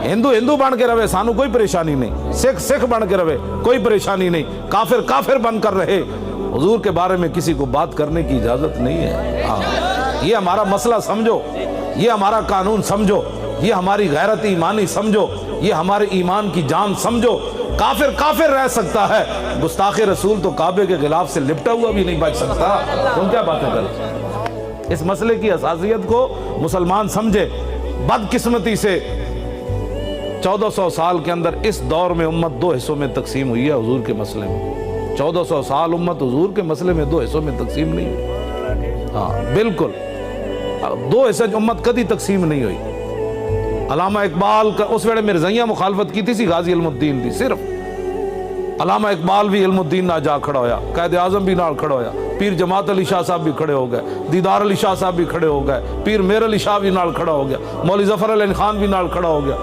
हिंदू हिंदू बन के रहे सानू कोई परेशानी नहीं, सिख सिख बन के रहे कोई परेशानी नहीं, काफिर काफिर बन कर रहे, हुजूर के बारे में किसी को बात करने की इजाजत नहीं है। हाँ, ये हमारा मसला समझो, ये हमारा कानून समझो, ये हमारी गैरत ईमानी समझो, ये हमारे ईमान की जान समझो। काफिर काफिर रह सकता है, गुस्ताखे रसूल तो काबे के खिलाफ से लिपटा हुआ भी नहीं बच सकता। तुम क्या बातें करो? इस मसले की असासियत को मुसलमान समझे। बदकिस्मती से 1400 साल के अंदर इस दौर में उम्मत दो हिस्सों में तकसीम हुई है हुजूर के मसले में। 1400 साल उम्मत हुजूर के मसले में दो हिस्सों में तकसीम नहीं हुई। हाँ बिल्कुल, दो हिस्से उम्मत कभी तकसीम नहीं हुई। अलामा इकबाल का उस वेले मिर्ज़ैया मुखालफत की थी, गाजी इल्मुद्दीन दी सिर्फ। अलामा इकबाल भी इल्मुद्दीन ना जा खड़ा होया, कायद आजम भी नाल खड़ा होया, पीर जमात अली शाह साहब भी खड़े हो गए, दीदार अली शाह साहब भी खड़े हो गए, पीर मेर अली शाह भी नाल खड़ा हो गया, मौलवी जफर अली खान भी नाल खड़ा हो गया।